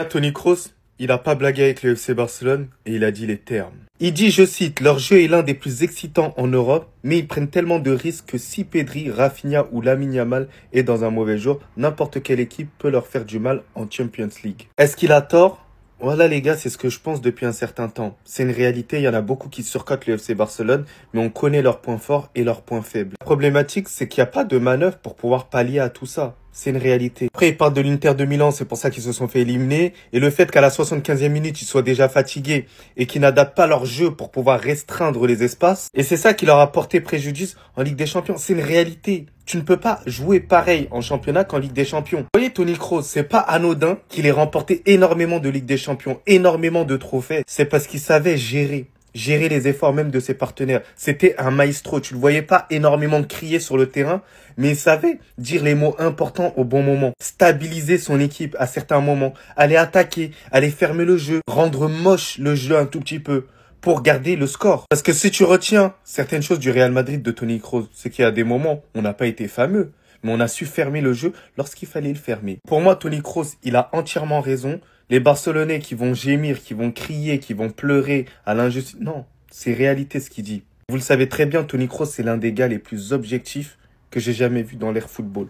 Tony Kroos, il a pas blagué avec le FC Barcelone et il a dit les termes. Il dit, je cite, leur jeu est l'un des plus excitants en Europe, mais ils prennent tellement de risques que si Pedri, Rafinha ou Lamine Yamal est dans un mauvais jour, n'importe quelle équipe peut leur faire du mal en Champions League. Est-ce qu'il a tort? Voilà les gars, c'est ce que je pense depuis un certain temps. C'est une réalité, il y en a beaucoup qui surcotent le FC Barcelone, mais on connaît leurs points forts et leurs points faibles. La problématique, c'est qu'il n'y a pas de manœuvre pour pouvoir pallier à tout ça. C'est une réalité. Après, ils parlent de l'Inter de Milan, c'est pour ça qu'ils se sont fait éliminer. Et le fait qu'à la 75e minute, ils soient déjà fatigués et qu'ils n'adaptent pas leur jeu pour pouvoir restreindre les espaces. Et c'est ça qui leur a porté préjudice en Ligue des Champions. C'est une réalité. Tu ne peux pas jouer pareil en championnat qu'en Ligue des Champions. Vous voyez, Tony Kroos, c'est pas anodin qu'il ait remporté énormément de Ligue des Champions, énormément de trophées. C'est parce qu'il savait gérer les efforts même de ses partenaires. C'était un maestro. Tu le voyais pas énormément crier sur le terrain, mais il savait dire les mots importants au bon moment. Stabiliser son équipe à certains moments. Aller attaquer, aller fermer le jeu, rendre moche le jeu un tout petit peu pour garder le score. Parce que si tu retiens certaines choses du Real Madrid de Tony Kroos, c'est qu'il y a des moments où on n'a pas été fameux, mais on a su fermer le jeu lorsqu'il fallait le fermer. Pour moi, Tony Kroos, il a entièrement raison. Les Barcelonais qui vont gémir, qui vont crier, qui vont pleurer à l'injustice. Non, c'est réalité ce qu'il dit. Vous le savez très bien, Tony Kroos, c'est l'un des gars les plus objectifs que j'ai jamais vu dans l'ère football.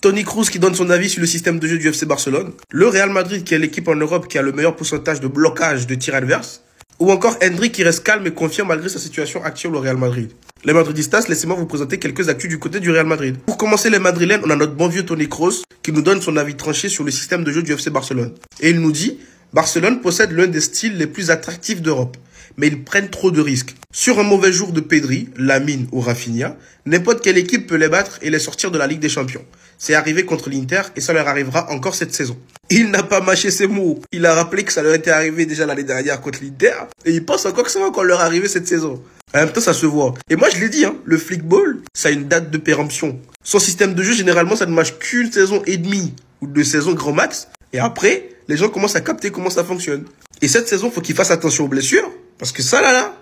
Tony Kroos qui donne son avis sur le système de jeu du FC Barcelone. Le Real Madrid qui est l'équipe en Europe qui a le meilleur pourcentage de blocage de tir adverse. Ou encore Endrick qui reste calme et confiant malgré sa situation actuelle au Real Madrid. Les Madridistas, laissez-moi vous présenter quelques actus du côté du Real Madrid. Pour commencer les Madrilènes, on a notre bon vieux Tony Kroos qui nous donne son avis tranché sur le système de jeu du FC Barcelone. Et il nous dit, Barcelone possède l'un des styles les plus attractifs d'Europe, mais ils prennent trop de risques. Sur un mauvais jour de Pedri, Lamine ou Rafinha, n'importe quelle équipe peut les battre et les sortir de la Ligue des Champions. C'est arrivé contre l'Inter et ça leur arrivera encore cette saison. Il n'a pas mâché ses mots. Il a rappelé que ça leur était arrivé déjà l'année dernière contre l'Inter et il pense encore que ça va encore leur arriver cette saison. En même temps, ça se voit. Et moi, je l'ai dit, le flickball, ça a une date de péremption. Son système de jeu, généralement, ça ne marche qu'une saison et demie ou 2 saisons grand max. Et après, les gens commencent à capter comment ça fonctionne. Et cette saison, faut qu'il fasse attention aux blessures. Parce que ça,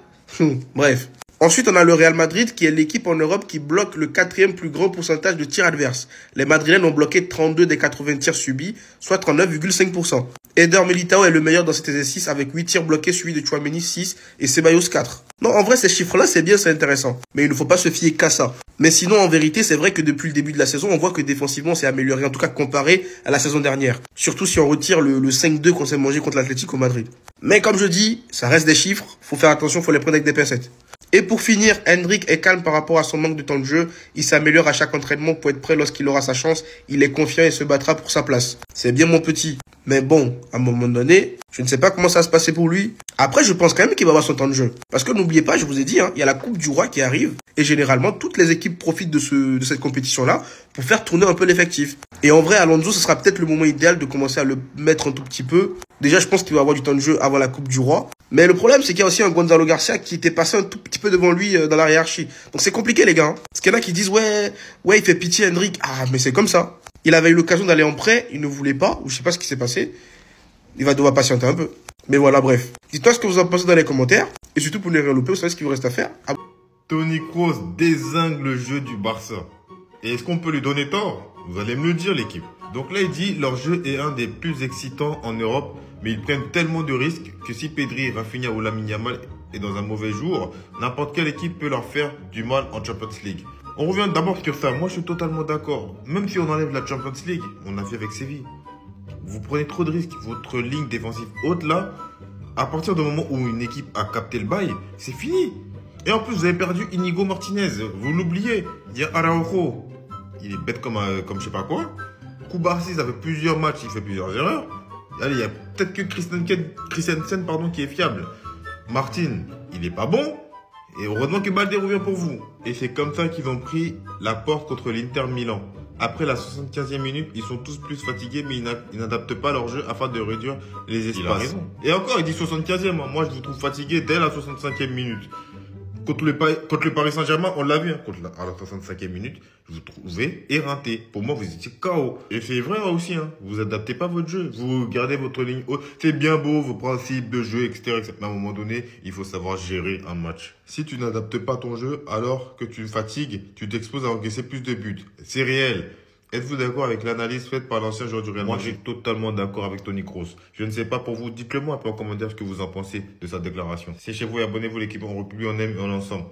bref. Ensuite, on a le Real Madrid qui est l'équipe en Europe qui bloque le 4e plus grand pourcentage de tirs adverses. Les Madrilènes ont bloqué 32 des 80 tirs subis, soit 39,5%. Eder Militao est le meilleur dans cet exercice avec 8 tirs bloqués suivis de Tchouaméni 6 et Ceballos 4. Non, en vrai, ces chiffres-là, c'est bien, c'est intéressant. Mais il ne faut pas se fier qu'à ça. Mais sinon, en vérité, c'est vrai que depuis le début de la saison, on voit que défensivement, c'est amélioré, en tout cas comparé à la saison dernière. Surtout si on retire le 5-2 qu'on s'est mangé contre l'Atlético Madrid. Mais comme je dis, ça reste des chiffres, faut faire attention, faut les prendre avec des pincettes. Et pour finir, Endrick est calme par rapport à son manque de temps de jeu. Il s'améliore à chaque entraînement pour être prêt lorsqu'il aura sa chance. Il est confiant et se battra pour sa place. C'est bien mon petit. Mais bon, à un moment donné, je ne sais pas comment ça va se passer pour lui. Après, je pense quand même qu'il va avoir son temps de jeu. Parce que n'oubliez pas, je vous ai dit, il y a la Coupe du Roi qui arrive. Et généralement, toutes les équipes profitent de cette compétition-là pour faire tourner un peu l'effectif. Et en vrai, Alonso, ce sera peut-être le moment idéal de commencer à le mettre un tout petit peu. Déjà, je pense qu'il va avoir du temps de jeu avant la Coupe du Roi. Mais le problème, c'est qu'il y a aussi un Gonzalo Garcia qui était passé un tout petit peu devant lui dans la hiérarchie. Donc c'est compliqué, les gars. Parce qu'il y en a qui disent, ouais, il fait pitié, Endrick. Ah, mais c'est comme ça. Il avait eu l'occasion d'aller en prêt, il ne voulait pas, ou je sais pas ce qui s'est passé. Il va devoir patienter un peu. Mais voilà, bref. Dites-moi ce que vous en pensez dans les commentaires. Et surtout, pour ne rien louper, vous savez ce qu'il vous reste à faire. Tony Kroos dézingue le jeu du Barça. Et est-ce qu'on peut lui donner tort? Vous allez me le dire, l'équipe. Donc là, il dit, leur jeu est un des plus excitants en Europe, mais ils prennent tellement de risques que si Pedri, Rafinha ou Lamine Yamal est dans un mauvais jour, n'importe quelle équipe peut leur faire du mal en Champions League. On revient d'abord sur ça. Moi, je suis totalement d'accord. Même si on enlève la Champions League, on a vu avec Séville. Vous prenez trop de risques. Votre ligne défensive haute, là, à partir du moment où une équipe a capté le bail, c'est fini. Et en plus, vous avez perdu Inigo Martinez. Vous l'oubliez. Il y a Araujo. Il est bête comme je sais pas quoi. Koubarsi, ça fait plusieurs matchs, il fait plusieurs erreurs. Allez, il y a peut-être que Christensen, qui est fiable. Martin, il est pas bon. Et heureusement que Baldé revient pour vous. Et c'est comme ça qu'ils ont pris la porte contre l'Inter Milan. Après la 75e minute, ils sont tous plus fatigués, mais ils n'adaptent pas leur jeu afin de réduire les espaces. Il a raison. Et encore, il dit 75e. Moi, je vous trouve fatigué dès la 65e minute. Contre le Paris Saint-Germain, on l'a vu. À la 65e minute, je vous trouvais éreinté. Pour moi, vous étiez KO. Et c'est vrai aussi. Vous adaptez pas votre jeu. Vous gardez votre ligne haute. C'est bien beau, vos principes de jeu, etc. Mais à un moment donné, il faut savoir gérer un match. Si tu n'adaptes pas ton jeu, alors que tu fatigues, tu t'exposes à encaisser plus de buts. C'est réel. Êtes-vous d'accord avec l'analyse faite par l'ancien joueur du Real Madrid? Moi, je suis totalement d'accord avec Toni Kroos. Je ne sais pas pour vous, dites-le moi un peu en commentaire ce que vous en pensez de sa déclaration. Séchez-vous et abonnez-vous l'équipe en République, on aime et on ensemble.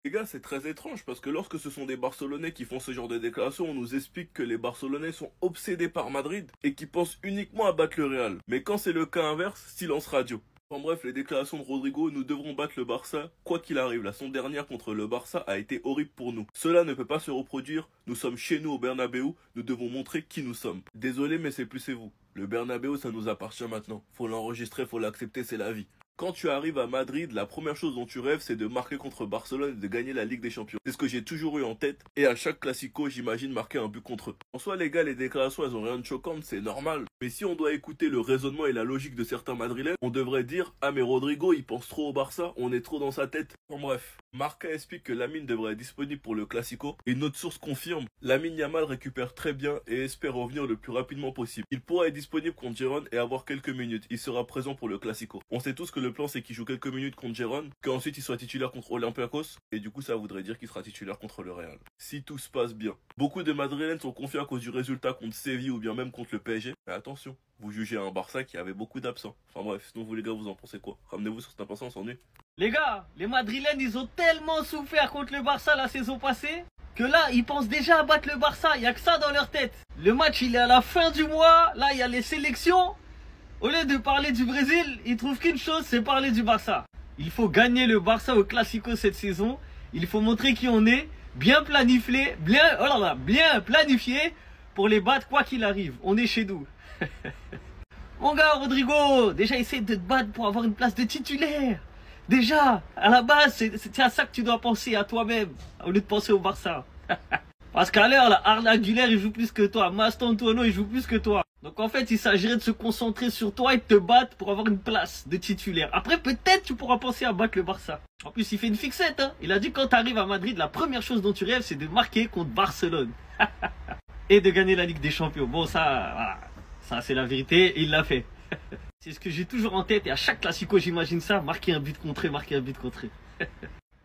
Les gars, c'est très étrange parce que lorsque ce sont des Barcelonais qui font ce genre de déclaration, on nous explique que les Barcelonais sont obsédés par Madrid et qui pensent uniquement à battre le Real. Mais quand c'est le cas inverse, silence radio. En bref, les déclarations de Rodrigo, nous devrons battre le Barça, quoi qu'il arrive. La saison dernière contre le Barça a été horrible pour nous. Cela ne peut pas se reproduire, nous sommes chez nous au Bernabéu, nous devons montrer qui nous sommes. Désolé, mais c'est plus c'est vous. Le Bernabéu, ça nous appartient maintenant. Faut l'enregistrer, faut l'accepter, c'est la vie. Quand tu arrives à Madrid, la première chose dont tu rêves, c'est de marquer contre Barcelone et de gagner la Ligue des Champions. C'est ce que j'ai toujours eu en tête. Et à chaque Classico, j'imagine marquer un but contre eux. En soi, les gars, les déclarations, elles ont rien de choquant, c'est normal. Mais si on doit écouter le raisonnement et la logique de certains Madrilènes, on devrait dire « Ah mais Rodrigo, il pense trop au Barça, on est trop dans sa tête. » En bref, Marca explique que Lamine devrait être disponible pour le Classico. Et une autre source confirme, Lamine Yamal récupère très bien et espère revenir le plus rapidement possible. Il pourra être disponible contre Gérone et avoir quelques minutes. Il sera présent pour le Classico. On sait tous que le plan c'est qu'il joue quelques minutes contre Gérone, qu'ensuite il soit titulaire contre Olympiakos, et du coup ça voudrait dire qu'il sera titulaire contre le Real. Si tout se passe bien. Beaucoup de Madrilènes sont confiés à cause du résultat contre Séville ou bien même contre le PSG. Mais attention, vous jugez un Barça qui avait beaucoup d'absents. Enfin bref, sinon vous les gars, vous en pensez quoi? Ramenez-vous sur cette impatience, on s'ennuie. Les gars, les Madrilènes, ils ont tellement souffert contre le Barça la saison passée que là, ils pensent déjà à battre le Barça. Il n'y a que ça dans leur tête. Le match, il est à la fin du mois. Là, il y a les sélections. Au lieu de parler du Brésil, ils trouvent qu'une chose, c'est parler du Barça. Il faut gagner le Barça au Classico cette saison. Il faut montrer qui on est, bien planifié, bien planifié pour les battre quoi qu'il arrive. On est chez nous. Mon gars, Rodrigo, déjà essaie de te battre pour avoir une place de titulaire. Déjà, à la base, c'est à ça que tu dois penser, à toi-même, au lieu de penser au Barça. Parce qu'à l'heure, là, Arda Güler, il joue plus que toi. Mastantuono, il joue plus que toi. Donc en fait, il s'agirait de se concentrer sur toi et de te battre pour avoir une place de titulaire. Après, peut-être tu pourras penser à battre le Barça. En plus, il fait une fixette, hein. Il a dit quand tu arrives à Madrid, la première chose dont tu rêves, c'est de marquer contre Barcelone. Et de gagner la Ligue des Champions. Bon, ça, voilà. Ça, c'est la vérité, et il l'a fait. C'est ce que j'ai toujours en tête, et à chaque Classico, j'imagine ça, marquer un but contré, marquer un but contré.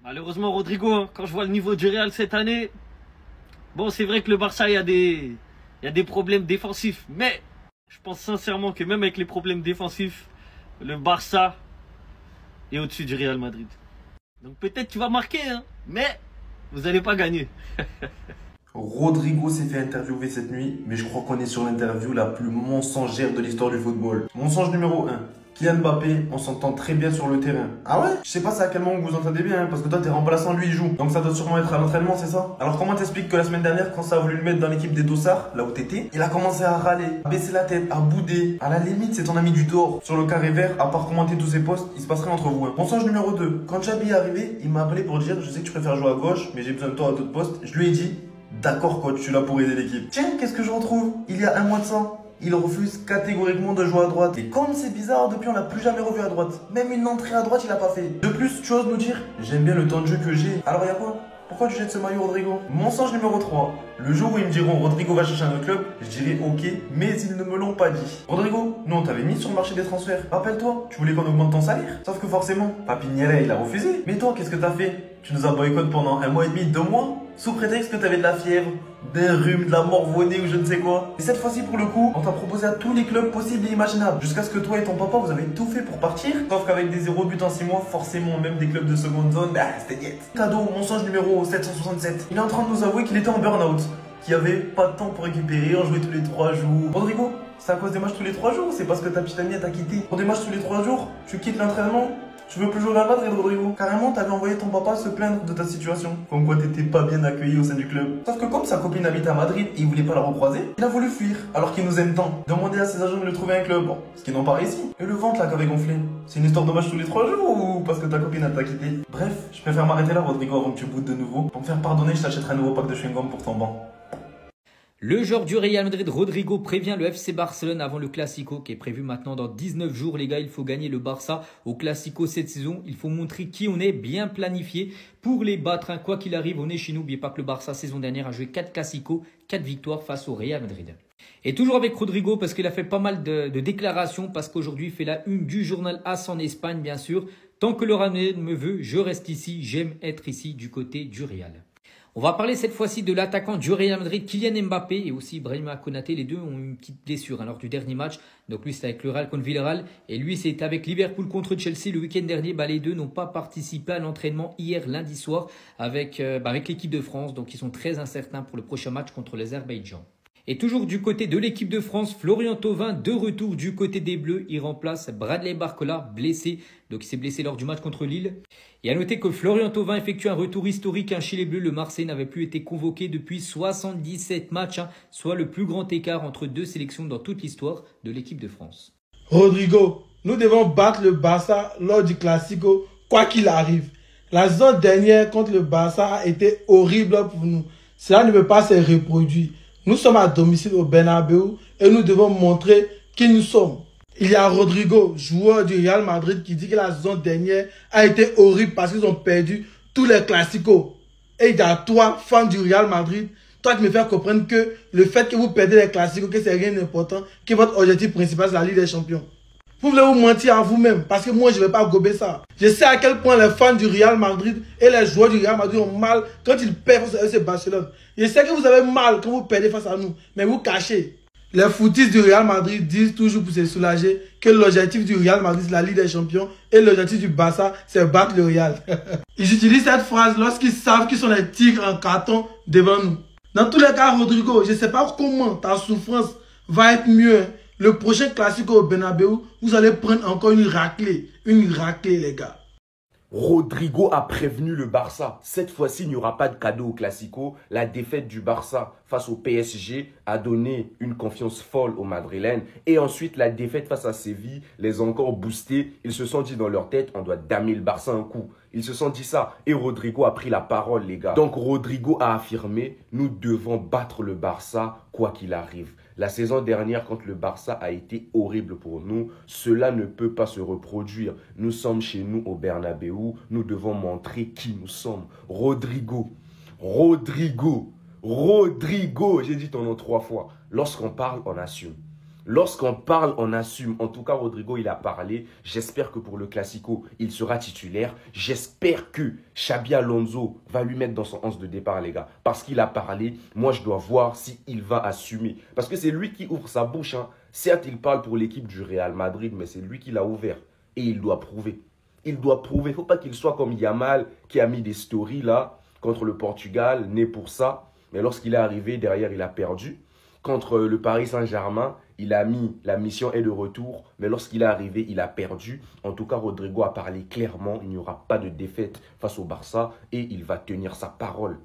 Malheureusement, Rodrigo, hein, quand je vois le niveau du Real cette année, bon, c'est vrai que le Barça, il y a des problèmes défensifs, mais je pense sincèrement que même avec les problèmes défensifs, le Barça est au-dessus du Real Madrid. Donc peut-être tu vas marquer, hein, mais vous n'allez pas gagner. Rodrigo s'est fait interviewer cette nuit, mais je crois qu'on est sur l'interview la plus mensongère de l'histoire du football. Mensonge numéro 1. Kylian Mbappé, on s'entend très bien sur le terrain. Ah ouais? Je sais pas c'est à quel moment vous entendez bien, hein, parce que toi t'es remplaçant, lui il joue. Donc ça doit sûrement être à l'entraînement, c'est ça? Alors comment t'expliques que la semaine dernière, quand ça a voulu le mettre dans l'équipe des Dossards, là où t'étais, il a commencé à râler, à baisser la tête, à bouder. À la limite, c'est ton ami du tort. Sur le carré vert, à part commenter tous ses posts, il se passerait entre vous. Hein. Mensonge numéro 2. Quand Xabi est arrivé, il m'a appelé pour dire, je sais que tu préfères jouer à gauche, mais j'ai besoin de toi à d'autres postes. Je lui ai dit, d'accord coach, je suis là pour aider l'équipe. Tiens, qu'est-ce que je retrouve? Il y a un mois de ça. Il refuse catégoriquement de jouer à droite. Et comme c'est bizarre, depuis on l'a plus jamais revu à droite. Même une entrée à droite, il a pas fait. De plus, tu oses nous dire, j'aime bien le temps de jeu que j'ai. Alors y'a quoi? Pourquoi tu jettes ce maillot, Rodrigo? Mensonge numéro 3. Le jour où ils me diront Rodrigo va chercher un autre club, je dirai ok, mais ils ne me l'ont pas dit. Rodrigo, nous on t'avait mis sur le marché des transferts. Rappelle-toi, tu voulais qu'on augmente ton salaire. Sauf que forcément, Papiniere il a refusé. Mais toi, qu'est-ce que t'as fait? Tu nous as boycotté pendant 1 mois et demi, 2 mois, sous prétexte que t'avais de la fièvre, d'un rhume, de la morvonnée ou je ne sais quoi. Et cette fois-ci, pour le coup, on t'a proposé à tous les clubs possibles et imaginables. Jusqu'à ce que toi et ton papa, vous avez tout fait pour partir. Sauf qu'avec des 0 buts en 6 mois, forcément, même des clubs de seconde zone, bah c'était niet. Cadeau, mensonge numéro 767. Il est en train de nous avouer qu'il était en burn-out, qu'il n'y avait pas de temps pour récupérer, on jouait tous les 3 jours. Rodrigo, c'est à cause des matchs tous les 3 jours, c'est parce que ta petite amie t'a quitté. Pour des matchs tous les 3 jours, tu quittes l'entraînement. Tu veux plus jouer à Madrid, Rodrigo? Carrément, t'avais envoyé ton papa se plaindre de ta situation. Comme quoi t'étais pas bien accueilli au sein du club. Sauf que comme sa copine habite à Madrid et il voulait pas la recroiser, il a voulu fuir, alors qu'il nous aime tant. Demander à ses agents de lui trouver un club, bon, ce qu'ils n'ont pas réussi. Et le ventre là qu'avait gonflé, c'est une histoire de match tous les 3 jours ou parce que ta copine t'a quitté? Bref, je préfère m'arrêter là, Rodrigo, avant que tu boutes de nouveau. Pour me faire pardonner, je t'achèterai un nouveau pack de chewing-gum pour ton banc. Le joueur du Real Madrid, Rodrigo, prévient le FC Barcelone avant le Classico qui est prévu maintenant dans 19 jours. Les gars, il faut gagner le Barça au Classico cette saison. Il faut montrer qui on est, bien planifié pour les battre. Hein. Quoi qu'il arrive, on est chez nous. N'oubliez pas que le Barça, saison dernière, a joué 4 Classicos, 4 victoires face au Real Madrid. Et toujours avec Rodrigo parce qu'il a fait pas mal de déclarations parce qu'aujourd'hui, il fait la une du journal AS en Espagne, bien sûr. Tant que le Real me veut, je reste ici. J'aime être ici du côté du Real. On va parler cette fois-ci de l'attaquant du Real Madrid, Kylian Mbappé, et aussi Brahima Konaté. Les deux ont eu une petite blessure lors du dernier match. Donc lui, c'était avec le Real contre Villarreal. Et lui, c'était avec Liverpool contre Chelsea le week-end dernier. Les deux n'ont pas participé à l'entraînement hier lundi soir avec l'équipe de France. Donc ils sont très incertains pour le prochain match contre l'Azerbaïdjan. Et toujours du côté de l'équipe de France, Florian Thauvin de retour du côté des Bleus. Il remplace Bradley Barcola, blessé. Donc il s'est blessé lors du match contre Lille. Et à noter que Florian Thauvin effectue un retour historique chez les Bleus. Le Marseille n'avait plus été convoqué depuis 77 matchs, soit le plus grand écart entre deux sélections dans toute l'histoire de l'équipe de France. Rodrigo, nous devons battre le Barça lors du Classico, quoi qu'il arrive. La saison dernière contre le Barça a été horrible pour nous. Cela ne peut pas se reproduire. Nous sommes à domicile au Bernabéu et nous devons montrer qui nous sommes. Il y a Rodrigo, joueur du Real Madrid, qui dit que la saison dernière a été horrible parce qu'ils ont perdu tous les Classicos. Et il y a toi, fan du Real Madrid, toi qui me fais comprendre que le fait que vous perdez les Classicos, que c'est rien d'important, que votre objectif principal c'est la Ligue des Champions. Vous voulez vous mentir à vous-même parce que moi je ne vais pas gober ça. Je sais à quel point les fans du Real Madrid et les joueurs du Real Madrid ont mal quand ils perdent face à FC Barcelone. Je sais que vous avez mal quand vous perdez face à nous, mais vous cachez. Les footistes du Real Madrid disent toujours pour se soulager que l'objectif du Real Madrid c'est la Ligue des Champions et l'objectif du Barça c'est battre le Real. Ils utilisent cette phrase lorsqu'ils savent qu'ils sont les tigres en carton devant nous. Dans tous les cas, Rodrigo, je ne sais pas comment ta souffrance va être mieux. Le prochain Classico au Bernabéu, vous allez prendre encore une raclée les gars. Rodrigo a prévenu le Barça. Cette fois-ci, il n'y aura pas de cadeau au Classico. La défaite du Barça face au PSG a donné une confiance folle aux Madrilènes. Et ensuite, la défaite face à Séville les a encore boostés. Ils se sont dit dans leur tête, on doit damer le Barça un coup. Ils se sont dit ça. Et Rodrigo a pris la parole, les gars. Donc, Rodrigo a affirmé, nous devons battre le Barça quoi qu'il arrive. La saison dernière contre le Barça a été horrible pour nous. Cela ne peut pas se reproduire. Nous sommes chez nous au Bernabéu. Nous devons montrer qui nous sommes. Rodrigo. J'ai dit ton nom 3 fois. Lorsqu'on parle, on assume. Lorsqu'on parle, on assume. En tout cas, Rodrigo, il a parlé. J'espère que pour le Classico, il sera titulaire. J'espère que Xabi Alonso va lui mettre dans son 11 de départ, les gars. Parce qu'il a parlé. Moi, je dois voir s'il va assumer. Parce que c'est lui qui ouvre sa bouche. Certes, il parle pour l'équipe du Real Madrid, mais c'est lui qui l'a ouvert. Et il doit prouver. Il doit prouver. Il ne faut pas qu'il soit comme Yamal qui a mis des stories là contre le Portugal, né pour ça. Mais lorsqu'il est arrivé, derrière, il a perdu. Contre le Paris Saint-Germain, il a mis la mission est de retour, mais lorsqu'il est arrivé, il a perdu. En tout cas, Rodrigo a parlé clairement, il n'y aura pas de défaite face au Barça et il va tenir sa parole.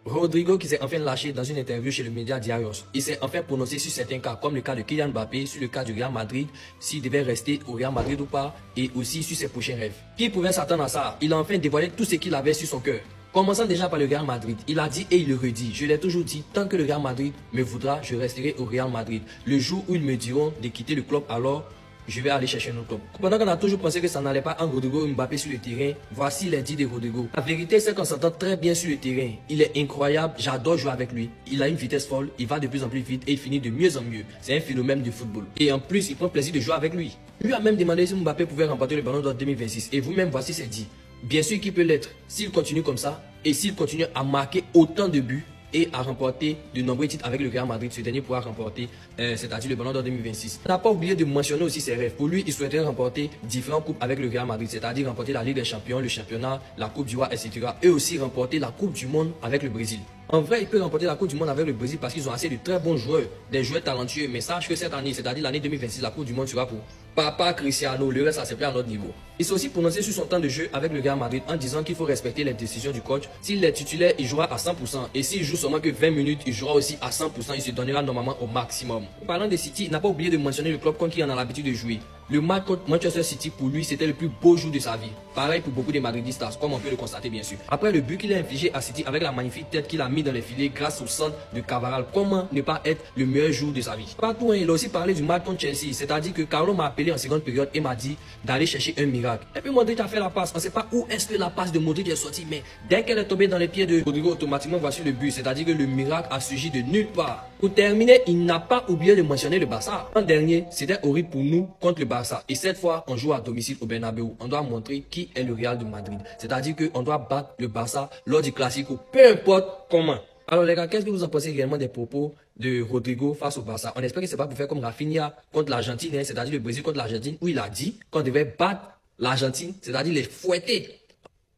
Rodrigo qui s'est enfin lâché dans une interview chez le média Diarios. Il s'est enfin prononcé sur certains cas, comme le cas de Kylian Mbappé, sur le cas du Real Madrid, s'il devait rester au Real Madrid ou pas, et aussi sur ses prochains rêves. Qui pouvait s'attendre à ça? Il a enfin dévoilé tout ce qu'il avait sur son cœur. Commençant déjà par le Real Madrid, il a dit et il le redit, je l'ai toujours dit, tant que le Real Madrid me voudra, je resterai au Real Madrid. Le jour où ils me diront de quitter le club, alors je vais aller chercher un autre club. Pendant qu'on a toujours pensé que ça n'allait pas entre Rodrigo et Mbappé sur le terrain, voici les dits de Rodrigo. La vérité c'est qu'on s'entend très bien sur le terrain. Il est incroyable, j'adore jouer avec lui. Il a une vitesse folle, il va de plus en plus vite et il finit de mieux en mieux. C'est un phénomène du football. Et en plus, il prend plaisir de jouer avec lui. Lui a même demandé si Mbappé pouvait remporter le Ballon d'Or 2026. Et vous-même, voici ses dits. Bien sûr qu'il peut l'être, s'il continue comme ça, et s'il continue à marquer autant de buts et à remporter de nombreux titres avec le Real Madrid, ce dernier pourra remporter, c'est-à-dire le Ballon d'Or 2026. On n'a pas oublié de mentionner aussi ses rêves. Pour lui, il souhaiterait remporter différentes coupes avec le Real Madrid, c'est-à-dire remporter la Ligue des Champions, le championnat, la Coupe du Roi, etc. Et aussi remporter la Coupe du Monde avec le Brésil. En vrai, il peut remporter la Coupe du Monde avec le Brésil parce qu'ils ont assez de très bons joueurs, des joueurs talentueux. Mais sache que cette année, c'est-à-dire l'année 2026, la Coupe du Monde sera pour Papa Cristiano. Le reste, ça se fait à notre niveau. Il s'est aussi prononcé sur son temps de jeu avec le Real Madrid en disant qu'il faut respecter les décisions du coach. S'il est titulaire, il jouera à 100%. Et s'il joue seulement que 20 minutes, il jouera aussi à 100%. Il se donnera normalement au maximum. Parlant de City, il n'a pas oublié de mentionner le club contre qui il en a l'habitude de jouer. Le match contre Manchester City, pour lui, c'était le plus beau jour de sa vie. Pareil pour beaucoup de Madridistas, comme on peut le constater bien sûr. Après le but qu'il a infligé à City avec la magnifique tête qu'il a mis dans les filets grâce au centre de Cavaral, comment ne pas être le meilleur jour de sa vie? Partout, il a aussi parlé du match contre Chelsea, c'est-à-dire que Carlo m'a appelé en seconde période et m'a dit d'aller chercher un miracle. Et puis Modric a fait la passe. On ne sait pas où est-ce que la passe de Modric est sortie, mais dès qu'elle est tombée dans les pieds de Rodrigo, automatiquement voici le but, c'est-à-dire que le miracle a surgi de nulle part. Pour terminer, il n'a pas oublié de mentionner le Barça. L'an dernier, c'était horrible pour nous contre le Barça. Barça. Et cette fois, on joue à domicile au Bernabéu. On doit montrer qui est le Real de Madrid. C'est-à-dire qu'on doit battre le Barça lors du Classico, peu importe comment. Alors les gars, qu'est-ce que vous en pensez réellement des propos de Rodrigo face au Barça? On espère que c'est pas pour faire comme Rafinha contre l'Argentine, hein, c'est-à-dire le Brésil contre l'Argentine, où il a dit qu'on devait battre l'Argentine, c'est-à-dire les fouetter.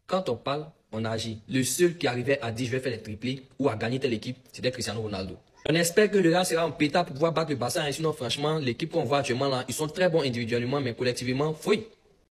Quand on parle, on agit. Le seul qui arrivait à dire je vais faire les triplés ou à gagner telle équipe, c'était Cristiano Ronaldo. On espère que le Real sera en pétard pour pouvoir battre le Barça. Sinon, franchement, l'équipe qu'on voit actuellement là, ils sont très bons individuellement, mais collectivement, fouille.